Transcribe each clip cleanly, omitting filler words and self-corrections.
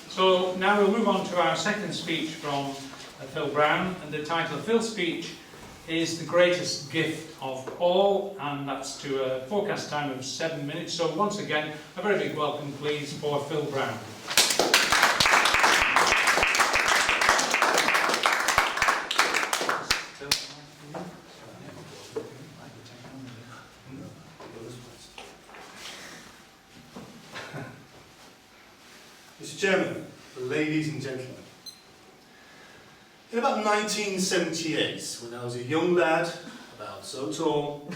So now we'll move on to our second speech from Phil Brown, and the title of Phil's speech is The Greatest Gift of All, and that's to a forecast time of 7 minutes. So once again, a very big welcome please for Phil Brown. Mr. Chairman, ladies and gentlemen, in about 1978, when I was a young lad, about so tall,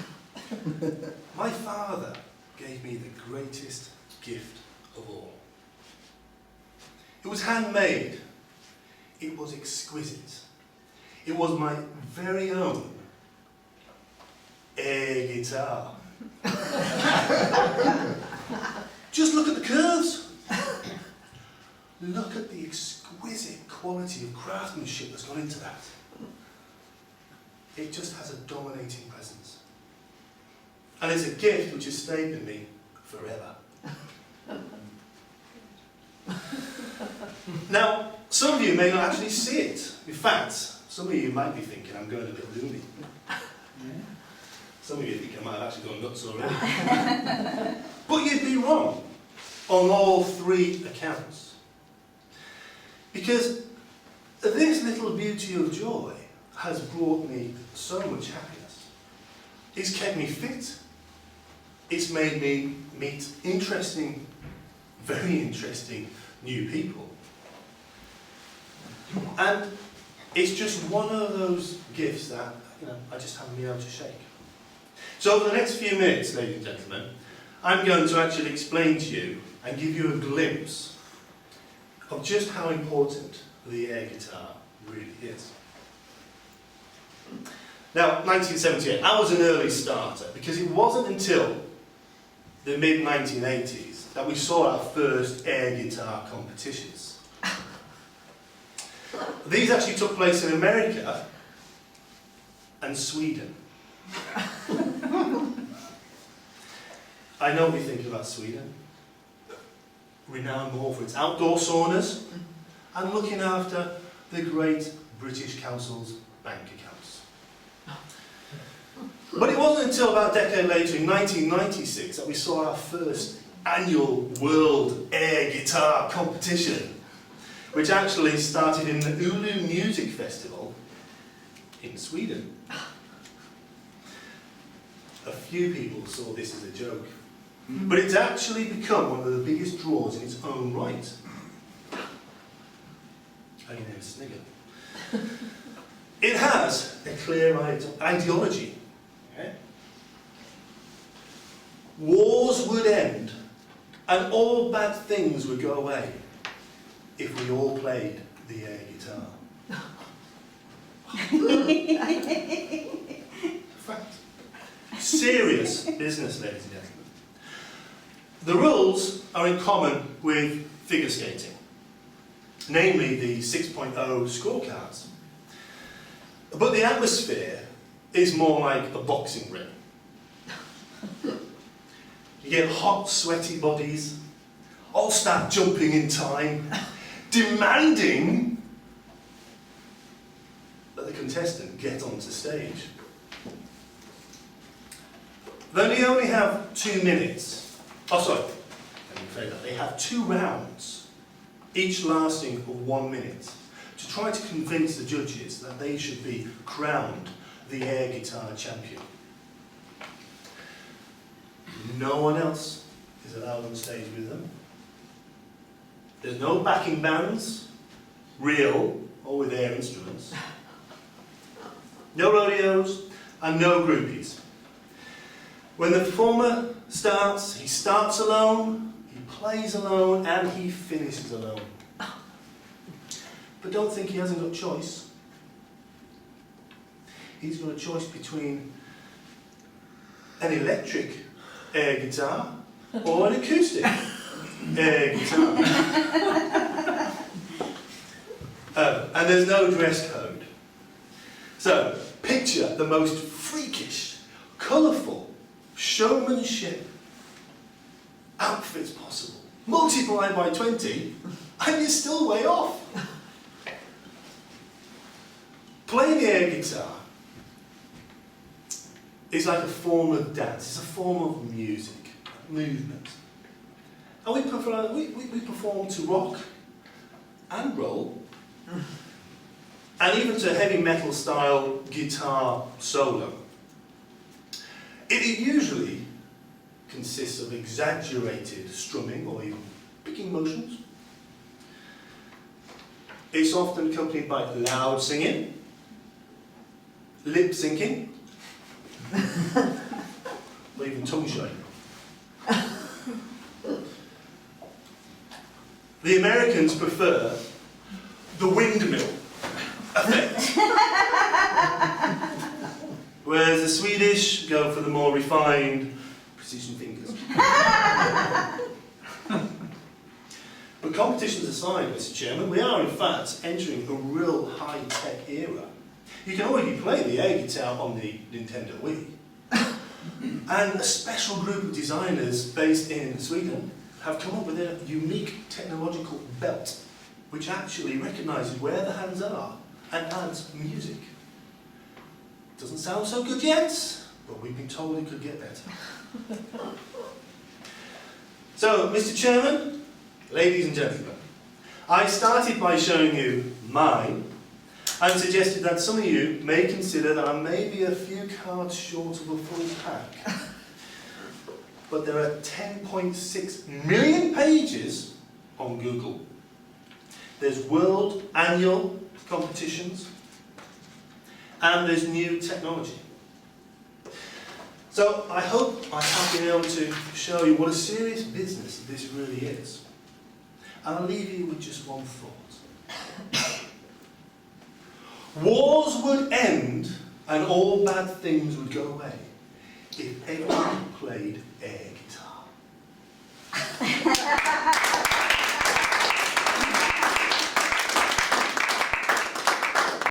my father gave me the greatest gift of all. It was handmade, it was exquisite, it was my very own air guitar. Just look at the curves. Look at the exquisite quality of craftsmanship that's gone into that. It just has a dominating presence. And it's a gift which has stayed with me forever. Now, some of you may not actually see it. In fact, some of you might be thinking I'm going a bit loony. Some of you think I might have actually gone nuts already. But you'd be wrong on all three accounts. Because this little beauty of joy has brought me so much happiness. It's kept me fit. It's made me meet interesting, very interesting new people. And it's just one of those gifts that, I just haven't been able to shake. So over the next few minutes, ladies and gentlemen, I'm going to actually explain to you and give you a glimpse of just how important the air guitar really is. Now, 1978, I was an early starter because it wasn't until the mid-1980s that we saw our first air guitar competitions. These actually took place in America and Sweden. I know what you're thinking about Sweden. Renowned more for its outdoor saunas and looking after the great British Council's bank accounts. But it wasn't until about a decade later, in 1996, that we saw our first annual World Air Guitar Competition, which actually started in the Oulu Music Festival in Sweden. A few people saw this as a joke. But it's actually become one of the biggest draws in its own right. How do you name a snigger? It has a clear ideology. Okay? Wars would end and all bad things would go away if we all played the air guitar. Fact. Serious business, ladies and gentlemen. The rules are in common with figure skating, namely the 6.0 scorecards. But the atmosphere is more like a boxing ring. You get hot, sweaty bodies, all start jumping in time, demanding that the contestant get onto stage. They only have 2 minutes. Oh, sorry, let me say that. They have 2 rounds, each lasting for 1 minute, to try to convince the judges that they should be crowned the air guitar champion. No one else is allowed on stage with them. There's no backing bands, real or with air instruments. No rodeos and no groupies. When the performer starts, he starts alone, he plays alone, and he finishes alone. But don't think he hasn't got a choice. He's got a choice between an electric air guitar or an acoustic air guitar. And there's no dress code. So, picture the most freakish, colourful, showmanship outfits possible. Multiplied by 20, and you're still way off. Playing the air guitar is like a form of dance, it's a form of music, movement. And we perform to rock and roll, and even to heavy metal style guitar solo. It usually consists of exaggerated strumming or even picking motions. It's often accompanied by loud singing, lip syncing, or even tongue showing. The Americans prefer the windmill effect, whereas the Swedish go for the more refined precision fingers. But competitions aside, Mr. Chairman, we are in fact entering a real high-tech era. You can already play the air guitar on the Nintendo Wii. And a special group of designers based in Sweden have come up with a unique technological belt which actually recognises where the hands are and adds music. Doesn't sound so good yet, but we've been told it could get better. So, Mr. Chairman, ladies and gentlemen, I started by showing you mine and suggested that some of you may consider that I may be a few cards short of a full pack. But there are 10.6 million pages on Google. There's world annual competitions, and there's new technology. So I hope I have been able to show you what a serious business this really is. And I'll leave you with just one thought. Wars would end and all bad things would go away if everyone played air guitar.